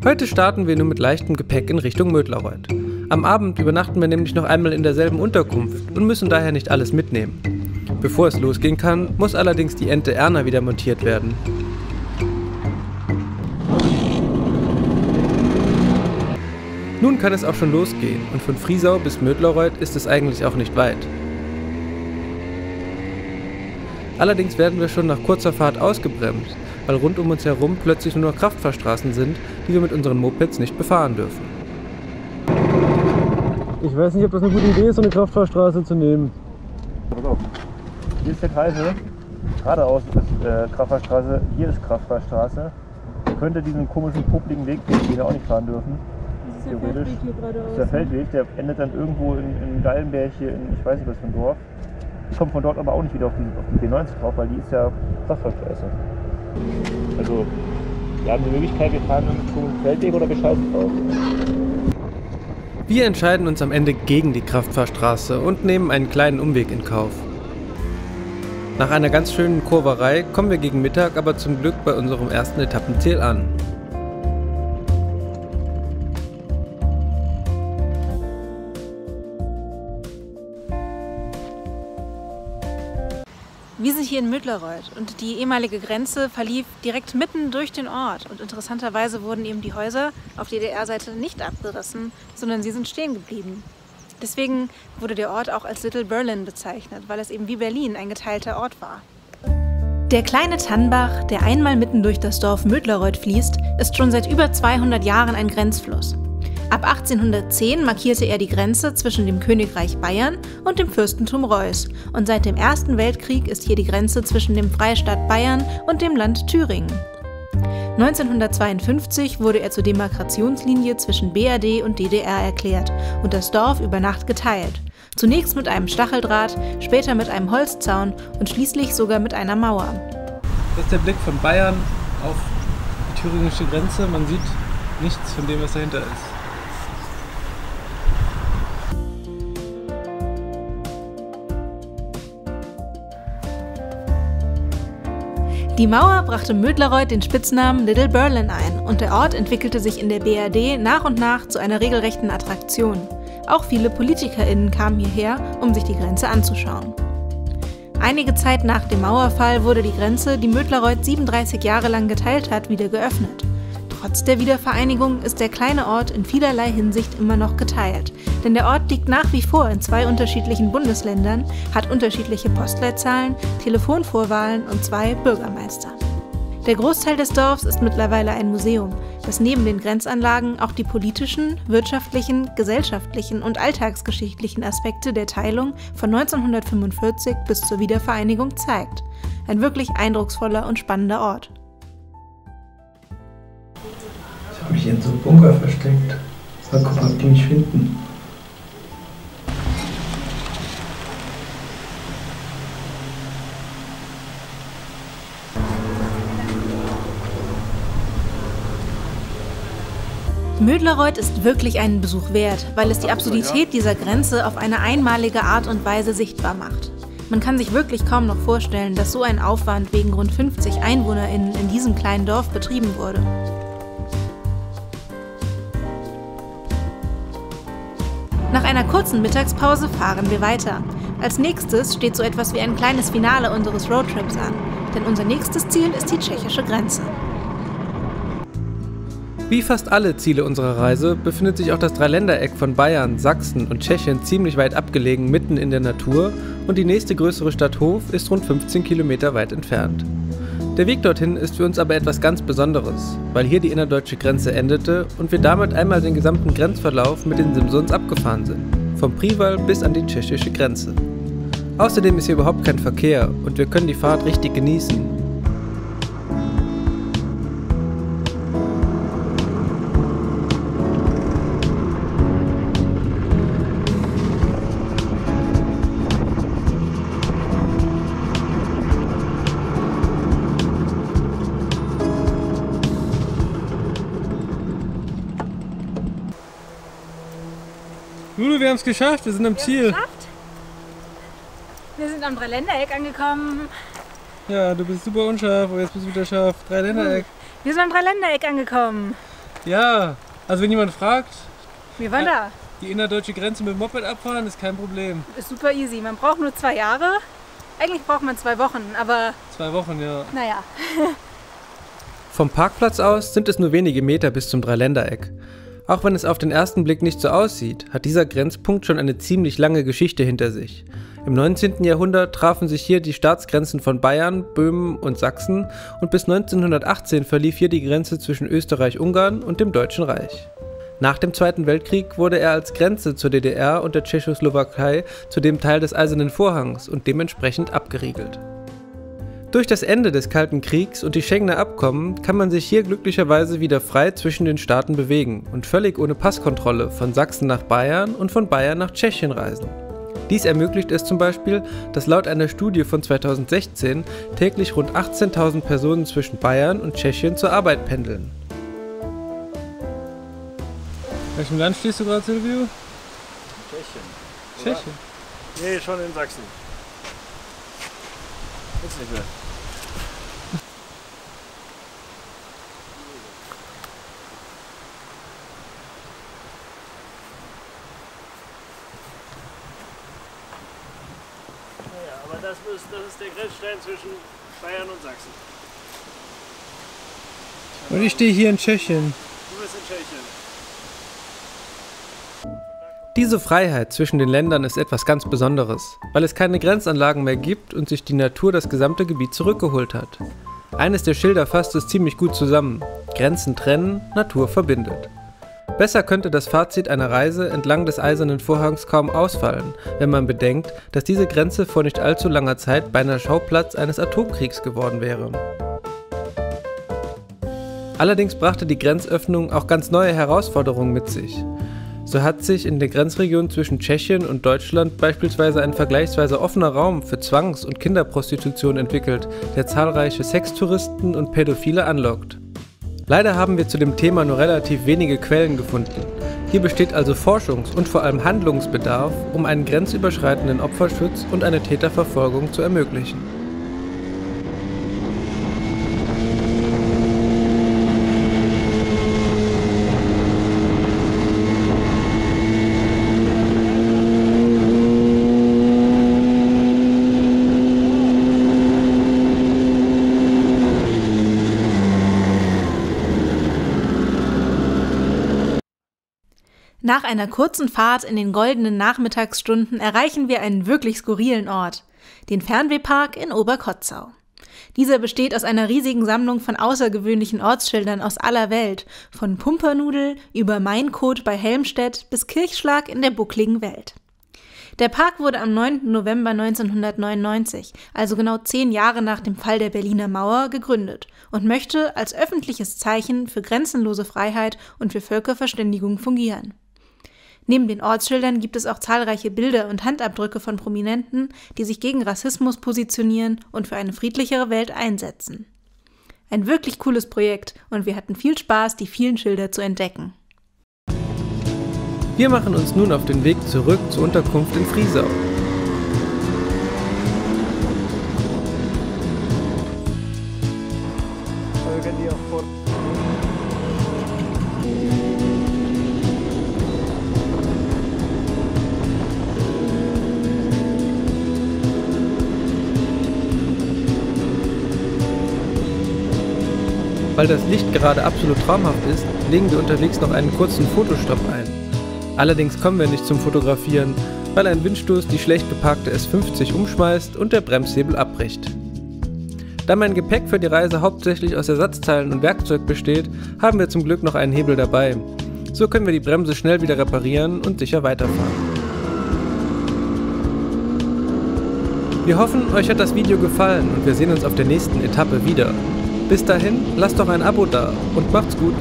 Heute starten wir nur mit leichtem Gepäck in Richtung Mödlareuth. Am Abend übernachten wir nämlich noch einmal in derselben Unterkunft und müssen daher nicht alles mitnehmen. Bevor es losgehen kann, muss allerdings die Ente Erna wieder montiert werden. Nun kann es auch schon losgehen und von Friesau bis Mödlareuth ist es eigentlich auch nicht weit. Allerdings werden wir schon nach kurzer Fahrt ausgebremst, weil rund um uns herum plötzlich nur noch Kraftfahrstraßen sind, die wir mit unseren Mopeds nicht befahren dürfen. Ich weiß nicht, ob das eine gute Idee ist, so eine Kraftfahrstraße zu nehmen. Pass auf. Hier ist der Kreisel, geradeaus ist Kraftfahrstraße, hier ist Kraftfahrstraße. Ihr könnte diesen komischen, popligen Weg, den wir auch nicht fahren dürfen. Das ist der Feldweg hier geradeaus. Das ist der Feldweg, der endet dann irgendwo in Gallenberg hier in, ich weiß nicht was für ein Dorf. Ich komme von dort aber auch nicht wieder auf die B90 drauf, weil die ist ja Kraftfahrstraße. Also, wir haben die Möglichkeit, wir fahren zum Feldweg oder wir scheißen drauf. Wir entscheiden uns am Ende gegen die Kraftfahrstraße und nehmen einen kleinen Umweg in Kauf. Nach einer ganz schönen Kurverei kommen wir gegen Mittag aber zum Glück bei unserem ersten Etappenziel an. Wir sind hier in Mödlareuth und die ehemalige Grenze verlief direkt mitten durch den Ort. Und interessanterweise wurden eben die Häuser auf DDR-Seite nicht abgerissen, sondern sie sind stehen geblieben. Deswegen wurde der Ort auch als Little Berlin bezeichnet, weil es eben wie Berlin ein geteilter Ort war. Der kleine Tannbach, der einmal mitten durch das Dorf Mödlareuth fließt, ist schon seit über 200 Jahren ein Grenzfluss. Ab 1810 markierte er die Grenze zwischen dem Königreich Bayern und dem Fürstentum Reuß und seit dem Ersten Weltkrieg ist hier die Grenze zwischen dem Freistaat Bayern und dem Land Thüringen. 1952 wurde er zur Demarkationslinie zwischen BRD und DDR erklärt und das Dorf über Nacht geteilt. Zunächst mit einem Stacheldraht, später mit einem Holzzaun und schließlich sogar mit einer Mauer. Das ist der Blick von Bayern auf die thüringische Grenze. Man sieht nichts von dem, was dahinter ist. Die Mauer brachte Mödlareuth den Spitznamen Little Berlin ein und der Ort entwickelte sich in der BRD nach und nach zu einer regelrechten Attraktion. Auch viele PolitikerInnen kamen hierher, um sich die Grenze anzuschauen. Einige Zeit nach dem Mauerfall wurde die Grenze, die Mödlareuth 37 Jahre lang geteilt hat, wieder geöffnet. Trotz der Wiedervereinigung ist der kleine Ort in vielerlei Hinsicht immer noch geteilt, denn der Ort liegt nach wie vor in 2 unterschiedlichen Bundesländern, hat unterschiedliche Postleitzahlen, Telefonvorwahlen und 2 Bürgermeister. Der Großteil des Dorfs ist mittlerweile ein Museum, das neben den Grenzanlagen auch die politischen, wirtschaftlichen, gesellschaftlichen und alltagsgeschichtlichen Aspekte der Teilung von 1945 bis zur Wiedervereinigung zeigt. Ein wirklich eindrucksvoller und spannender Ort. Ich habe mich hier in so einem Bunker versteckt. Mal gucken, ob die mich finden. Mödlareuth ist wirklich einen Besuch wert, weil es die Absurdität dieser Grenze auf eine einmalige Art und Weise sichtbar macht. Man kann sich wirklich kaum noch vorstellen, dass so ein Aufwand wegen rund 50 EinwohnerInnen in diesem kleinen Dorf betrieben wurde. Nach einer kurzen Mittagspause fahren wir weiter. Als nächstes steht so etwas wie ein kleines Finale unseres Roadtrips an, denn unser nächstes Ziel ist die tschechische Grenze. Wie fast alle Ziele unserer Reise befindet sich auch das Dreiländereck von Bayern, Sachsen und Tschechien ziemlich weit abgelegen mitten in der Natur und die nächste größere Stadt Hof ist rund 15 Kilometer weit entfernt. Der Weg dorthin ist für uns aber etwas ganz Besonderes, weil hier die innerdeutsche Grenze endete und wir damit einmal den gesamten Grenzverlauf mit den Simsons abgefahren sind, vom Prival bis an die tschechische Grenze. Außerdem ist hier überhaupt kein Verkehr und wir können die Fahrt richtig genießen. Lulu, wir haben es geschafft, wir sind am Ziel. Wir sind am Dreiländereck angekommen. Ja, du bist super unscharf, aber jetzt bist du wieder scharf. Dreiländereck. Wir sind am Dreiländereck angekommen. Ja, also wenn jemand fragt, Wir waren da. die innerdeutsche Grenze mit dem Moped abfahren, ist kein Problem. Ist super easy. Man braucht nur 2 Jahre. Eigentlich braucht man 2 Wochen, aber 2 Wochen, ja. naja. Vom Parkplatz aus sind es nur wenige Meter bis zum Dreiländereck. Auch wenn es auf den ersten Blick nicht so aussieht, hat dieser Grenzpunkt schon eine ziemlich lange Geschichte hinter sich. Im 19. Jahrhundert trafen sich hier die Staatsgrenzen von Bayern, Böhmen und Sachsen und bis 1918 verlief hier die Grenze zwischen Österreich-Ungarn und dem Deutschen Reich. Nach dem Zweiten Weltkrieg wurde er als Grenze zur DDR und der Tschechoslowakei zudem Teil des Eisernen Vorhangs und dementsprechend abgeriegelt. Durch das Ende des Kalten Kriegs und die Schengener Abkommen kann man sich hier glücklicherweise wieder frei zwischen den Staaten bewegen und völlig ohne Passkontrolle von Sachsen nach Bayern und von Bayern nach Tschechien reisen. Dies ermöglicht es zum Beispiel, dass laut einer Studie von 2016 täglich rund 18.000 Personen zwischen Bayern und Tschechien zur Arbeit pendeln. In welchem Land stehst du gerade, Silvio? Tschechien. Tschechien. Nee, schon in Sachsen. Jetzt nicht mehr. Naja, aber das ist der Grenzstein zwischen Bayern und Sachsen. Und ich stehe hier in Tschechien. Du bist in Tschechien. Diese Freiheit zwischen den Ländern ist etwas ganz Besonderes, weil es keine Grenzanlagen mehr gibt und sich die Natur das gesamte Gebiet zurückgeholt hat. Eines der Schilder fasst es ziemlich gut zusammen: Grenzen trennen, Natur verbindet. Besser könnte das Fazit einer Reise entlang des Eisernen Vorhangs kaum ausfallen, wenn man bedenkt, dass diese Grenze vor nicht allzu langer Zeit beinahe Schauplatz eines Atomkriegs geworden wäre. Allerdings brachte die Grenzöffnung auch ganz neue Herausforderungen mit sich. So hat sich in der Grenzregion zwischen Tschechien und Deutschland beispielsweise ein vergleichsweise offener Raum für Zwangs- und Kinderprostitution entwickelt, der zahlreiche Sextouristen und Pädophile anlockt. Leider haben wir zu dem Thema nur relativ wenige Quellen gefunden. Hier besteht also Forschungs- und vor allem Handlungsbedarf, um einen grenzüberschreitenden Opferschutz und eine Täterverfolgung zu ermöglichen. Nach einer kurzen Fahrt in den goldenen Nachmittagsstunden erreichen wir einen wirklich skurrilen Ort, den Fernwehpark in Oberkotzau. Dieser besteht aus einer riesigen Sammlung von außergewöhnlichen Ortsschildern aus aller Welt, von Pumpernudel über Mainkot bei Helmstedt bis Kirchschlag in der buckligen Welt. Der Park wurde am 9. November 1999, also genau 10 Jahre nach dem Fall der Berliner Mauer, gegründet und möchte als öffentliches Zeichen für grenzenlose Freiheit und für Völkerverständigung fungieren. Neben den Ortsschildern gibt es auch zahlreiche Bilder und Handabdrücke von Prominenten, die sich gegen Rassismus positionieren und für eine friedlichere Welt einsetzen. Ein wirklich cooles Projekt und wir hatten viel Spaß, die vielen Schilder zu entdecken. Wir machen uns nun auf den Weg zurück zur Unterkunft in Friesau. Weil das Licht gerade absolut traumhaft ist, legen wir unterwegs noch einen kurzen Fotostopp ein. Allerdings kommen wir nicht zum Fotografieren, weil ein Windstoß die schlecht geparkte S50 umschmeißt und der Bremshebel abbricht. Da mein Gepäck für die Reise hauptsächlich aus Ersatzteilen und Werkzeug besteht, haben wir zum Glück noch einen Hebel dabei. So können wir die Bremse schnell wieder reparieren und sicher weiterfahren. Wir hoffen, euch hat das Video gefallen und wir sehen uns auf der nächsten Etappe wieder. Bis dahin, lasst doch ein Abo da und macht's gut!